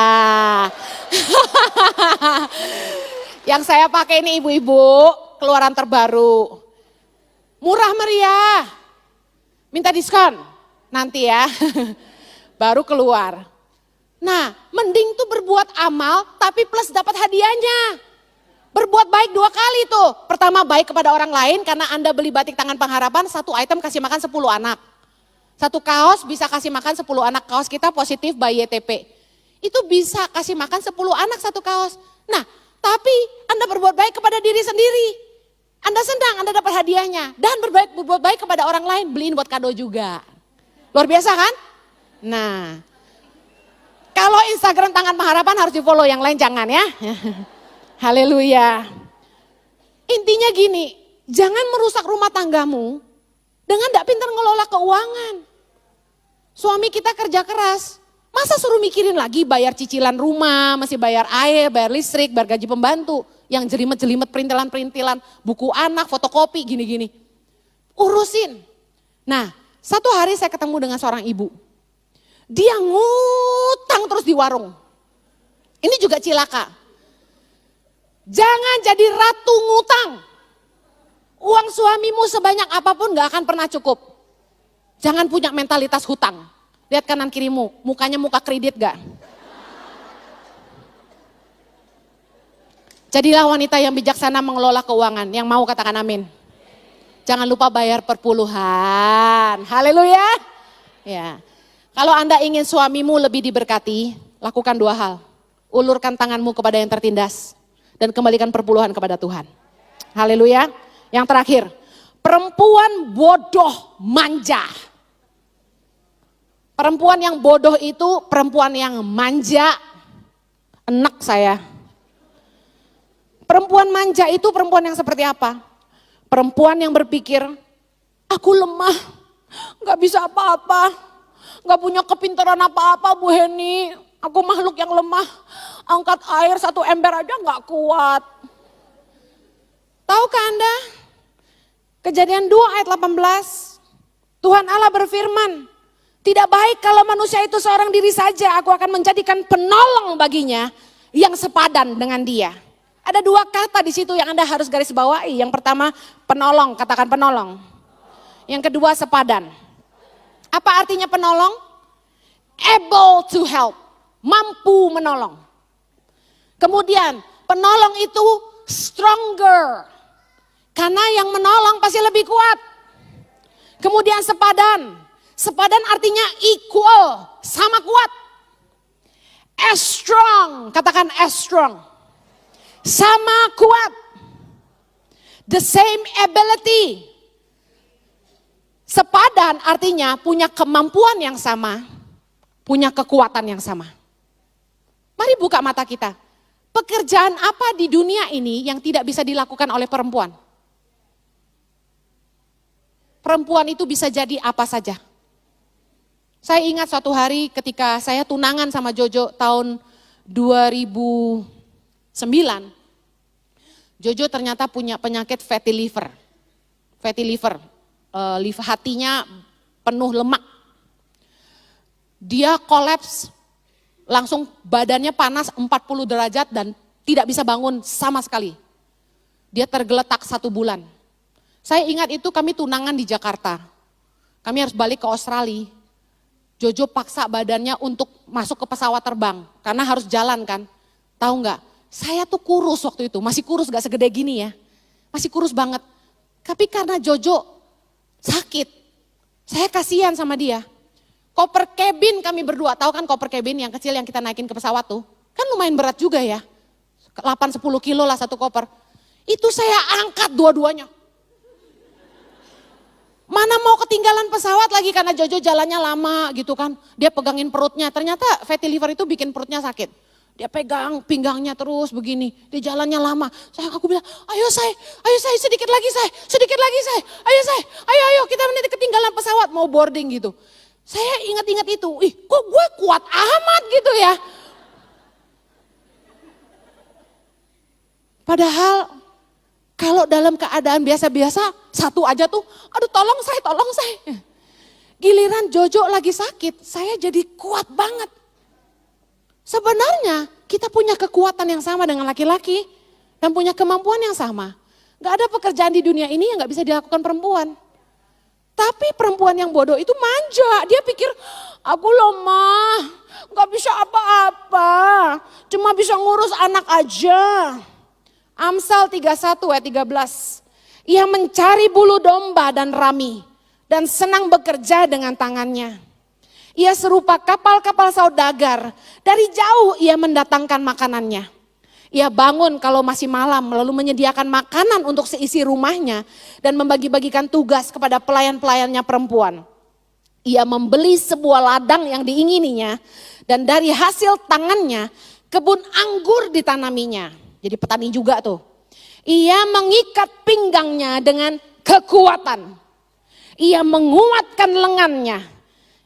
Yang saya pakai ini ibu-ibu, keluaran terbaru. Murah meriah, minta diskon nanti ya, baru keluar. Nah mending tuh berbuat amal tapi plus dapat hadiahnya. Berbuat baik 2 kali tuh. Pertama baik kepada orang lain karena Anda beli batik tangan pengharapan, 1 item kasih makan 10 anak. 1 kaos bisa kasih makan 10 anak, kaos kita positif by YTP. Itu bisa kasih makan 10 anak 1 kaos. Nah tapi Anda berbuat baik kepada diri sendiri. Anda senang, Anda dapat hadiahnya. Dan berbuat baik kepada orang lain, beliin buat kado juga. Luar biasa kan? Nah kalau Instagram tangan pengharapan harus di follow, yang lain jangan ya. Haleluya. Intinya gini, jangan merusak rumah tanggamu dengan tidak pintar ngelola keuangan. Suami kita kerja keras, masa suruh mikirin lagi bayar cicilan rumah, masih bayar air, bayar listrik, bayar gaji pembantu, yang jelimet-jelimet perintilan-perintilan, buku anak, fotokopi, gini-gini. Urusin. Nah, satu hari saya ketemu dengan seorang ibu. Dia ngutang terus di warung. Ini juga cilaka. Jangan jadi ratu ngutang. Uang suamimu sebanyak apapun gak akan pernah cukup. Jangan punya mentalitas hutang. Lihat kanan kirimu, mukanya muka kredit gak? Jadilah wanita yang bijaksana mengelola keuangan. Yang mau katakan amin. Jangan lupa bayar perpuluhan. Haleluya. Ya. Kalau Anda ingin suamimu lebih diberkati, lakukan 2 hal. Ulurkan tanganmu kepada yang tertindas. Dan kembalikan perpuluhan kepada Tuhan. Haleluya. Yang terakhir, perempuan bodoh manja. Perempuan yang bodoh itu perempuan yang manja. Enak saya. Perempuan manja itu perempuan yang seperti apa? Perempuan yang berpikir, aku lemah, gak bisa apa-apa, gak punya kepintaran apa-apa Bu Heni. Aku makhluk yang lemah, angkat air 1 ember aja gak kuat. Tahukah Anda? Kejadian 2 ayat 18, Tuhan Allah berfirman, tidak baik kalau manusia itu seorang diri saja, aku akan menjadikan penolong baginya yang sepadan dengan dia. Ada 2 kata di situ yang Anda harus garis bawahi. Yang pertama penolong, katakan penolong. Yang kedua sepadan. Apa artinya penolong? Able to help. Mampu menolong. Kemudian Penolong itu stronger. Karena yang menolong pasti lebih kuat. Kemudian sepadan. Sepadan artinya equal, sama kuat. As strong, katakan as strong. Sama kuat. The same ability. Sepadan artinya punya kemampuan yang sama, punya kekuatan yang sama. Mari buka mata kita. Pekerjaan apa di dunia ini yang tidak bisa dilakukan oleh perempuan? Perempuan itu bisa jadi apa saja. Saya ingat suatu hari ketika saya tunangan sama Jojo tahun 2009. Jojo ternyata punya penyakit fatty liver. Fatty liver, hatinya penuh lemak. Dia kolaps, langsung badannya panas 40 derajat dan tidak bisa bangun sama sekali. Dia tergeletak 1 bulan. Saya ingat itu kami tunangan di Jakarta. Kami harus balik ke Australia. Jojo paksa badannya untuk masuk ke pesawat terbang. Karena harus jalan kan. Tahu nggak? Saya tuh kurus waktu itu. Masih kurus gak segede gini ya. Masih kurus banget. Tapi karena Jojo sakit. Saya kasihan sama dia. Koper cabin kami berdua. Tahu kan koper cabin yang kecil yang kita naikin ke pesawat tuh. Kan lumayan berat juga ya. 8-10 kilo lah satu koper. Itu saya angkat dua-duanya. Mana mau ketinggalan pesawat lagi karena Jojo jalannya lama gitu kan. Dia pegangin perutnya, ternyata fatty liver itu bikin perutnya sakit. Dia pegang pinggangnya terus begini, dia jalannya lama. Aku bilang, ayo say, sedikit lagi say, ayo kita nanti ketinggalan pesawat mau boarding gitu. Saya ingat-ingat itu, kok gue kuat amat gitu ya. Padahal kalau dalam keadaan biasa-biasa, satu aja tuh, aduh tolong saya. Giliran Jojo lagi sakit, saya jadi kuat banget. Sebenarnya kita punya kekuatan yang sama dengan laki-laki dan punya kemampuan yang sama. Gak ada pekerjaan di dunia ini yang gak bisa dilakukan perempuan. Tapi perempuan yang bodoh itu manja, dia pikir aku lemah, gak bisa apa-apa, cuma bisa ngurus anak aja. Amsal 31 ayat 13. Ia mencari bulu domba dan rami dan senang bekerja dengan tangannya. Ia serupa kapal-kapal saudagar, dari jauh ia mendatangkan makanannya. Ia bangun kalau masih malam lalu menyediakan makanan untuk seisi rumahnya dan membagi-bagikan tugas kepada pelayan-pelayannya perempuan. Ia membeli sebuah ladang yang diingininya dan dari hasil tangannya kebun anggur ditanaminya. Jadi petani juga tuh. Ia mengikat pinggangnya dengan kekuatan. Ia menguatkan lengannya.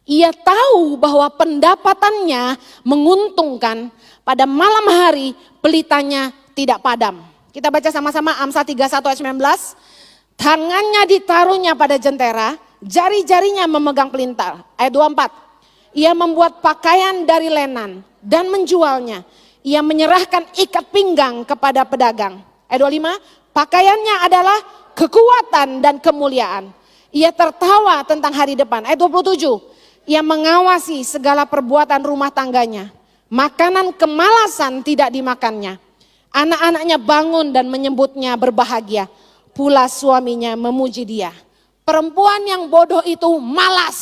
Ia tahu bahwa pendapatannya menguntungkan. Pada malam hari pelitanya tidak padam. Kita baca sama-sama Amsal 31 ayat 19. Tangannya ditaruhnya pada jentera, jari-jarinya memegang pelintar. Ayat 24. Ia membuat pakaian dari lenan dan menjualnya. Ia menyerahkan ikat pinggang kepada pedagang. Ayat 25, pakaiannya adalah kekuatan dan kemuliaan. Ia tertawa tentang hari depan. Ayat 27, ia mengawasi segala perbuatan rumah tangganya. Makanan kemalasan tidak dimakannya. Anak-anaknya bangun dan menyebutnya berbahagia. Pula suaminya memuji dia. Perempuan yang bodoh itu malas.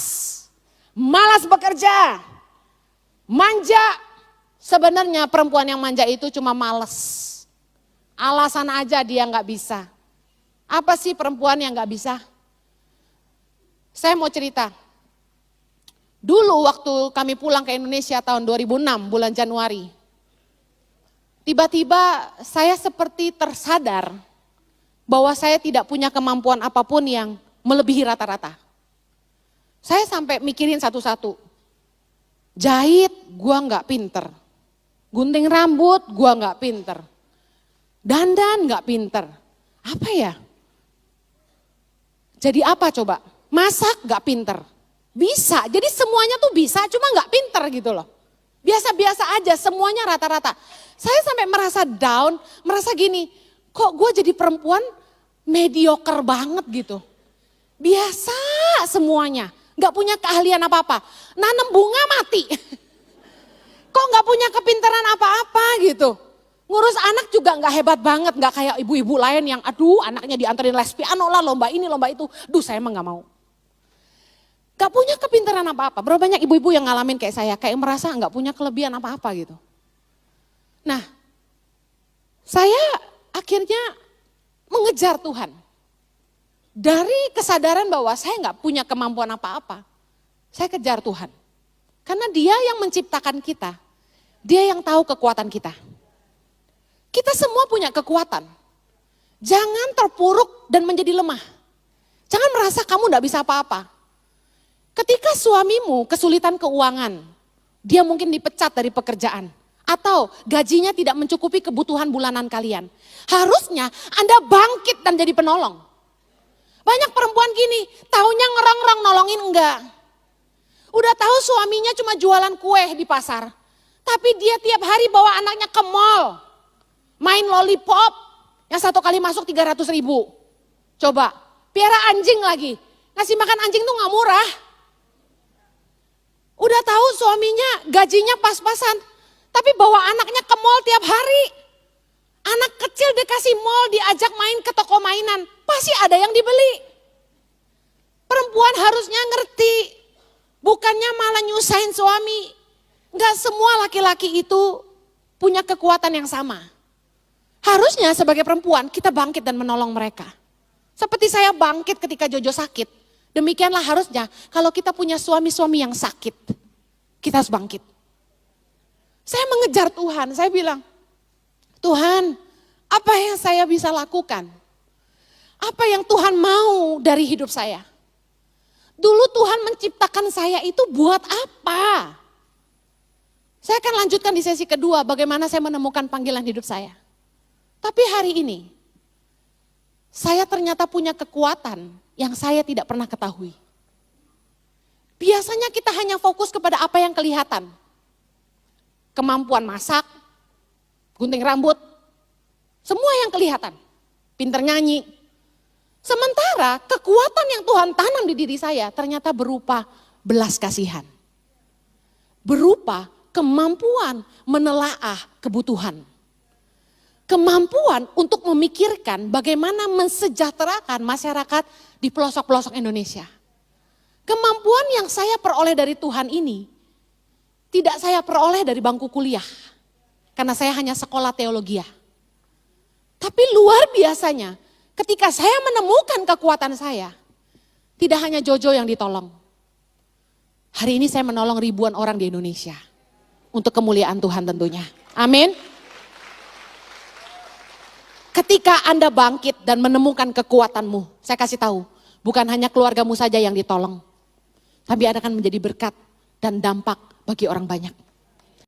Malas bekerja. Manja. Sebenarnya perempuan yang manja itu cuma males. Alasan aja dia gak bisa. Apa sih perempuan yang gak bisa? Saya mau cerita. Dulu waktu kami pulang ke Indonesia tahun 2006 bulan Januari. Tiba-tiba saya seperti tersadar bahwa saya tidak punya kemampuan apapun yang melebihi rata-rata. Saya sampai mikirin satu-satu. Jahit gua gak pinter. Gunting rambut gua gak pinter. Dandan gak pinter. Apa ya? Jadi apa coba? Masak gak pinter. Bisa, jadi semuanya tuh bisa cuma gak pinter gitu loh. Biasa-biasa aja, semuanya rata-rata. Saya sampai merasa down, merasa gini, kok gue jadi perempuan mediocre banget gitu. Biasa semuanya, gak punya keahlian apa-apa. Nanam bunga mati. Kok gak punya kepintaran apa-apa gitu. Ngurus anak juga nggak hebat banget, nggak kayak ibu-ibu lain yang aduh anaknya diantarin les piano lah, lomba ini, lomba itu. Duh saya emang nggak mau. Gak punya kepintaran apa-apa. Berapa banyak ibu-ibu yang ngalamin kayak saya, kayak merasa nggak punya kelebihan apa-apa gitu. Nah, saya akhirnya mengejar Tuhan. Dari kesadaran bahwa saya nggak punya kemampuan apa-apa, saya kejar Tuhan. Karena Dia yang menciptakan kita, Dia yang tahu kekuatan kita. Kita semua punya kekuatan. Jangan terpuruk dan menjadi lemah. Jangan merasa kamu gak bisa apa-apa. Ketika suamimu kesulitan keuangan, dia mungkin dipecat dari pekerjaan. Atau gajinya tidak mencukupi kebutuhan bulanan kalian. Harusnya Anda bangkit dan jadi penolong. Banyak perempuan gini, taunya ngerong-ngerong nolongin enggak. Udah tahu suaminya cuma jualan kue di pasar. Tapi dia tiap hari bawa anaknya ke mall. Main lollipop, yang satu kali masuk 300.000. Coba, piara anjing lagi. Ngasih makan anjing tuh gak murah. Udah tahu suaminya gajinya pas-pasan. Tapi bawa anaknya ke mall tiap hari. Anak kecil dikasih mall, diajak main ke toko mainan. Pasti ada yang dibeli. Perempuan harusnya ngerti. Bukannya malah nyusahin suami. Gak semua laki-laki itu punya kekuatan yang sama. Harusnya sebagai perempuan kita bangkit dan menolong mereka. Seperti saya bangkit ketika Jojo sakit. Demikianlah harusnya kalau kita punya suami-suami yang sakit. Kita harus bangkit. Saya mengejar Tuhan, saya bilang, Tuhan apa yang saya bisa lakukan? Apa yang Tuhan mau dari hidup saya? Dulu Tuhan menciptakan saya itu buat apa? Saya akan lanjutkan di sesi kedua bagaimana saya menemukan panggilan hidup saya. Tapi hari ini, saya ternyata punya kekuatan yang saya tidak pernah ketahui. Biasanya kita hanya fokus kepada apa yang kelihatan. Kemampuan masak, gunting rambut, semua yang kelihatan. Pinter nyanyi. Sementara kekuatan yang Tuhan tanam di diri saya ternyata berupa belas kasihan. Berupa kemampuan menelaah kebutuhan. Kemampuan untuk memikirkan bagaimana mensejahterakan masyarakat di pelosok-pelosok Indonesia. Kemampuan yang saya peroleh dari Tuhan ini tidak saya peroleh dari bangku kuliah. Karena saya hanya sekolah teologi. Tapi luar biasanya ketika saya menemukan kekuatan saya, tidak hanya Jojo yang ditolong. Hari ini saya menolong ribuan orang di Indonesia. Untuk kemuliaan Tuhan tentunya. Amin. Ketika Anda bangkit dan menemukan kekuatanmu, saya kasih tahu, bukan hanya keluargamu saja yang ditolong. Tapi Anda akan menjadi berkat dan dampak bagi orang banyak.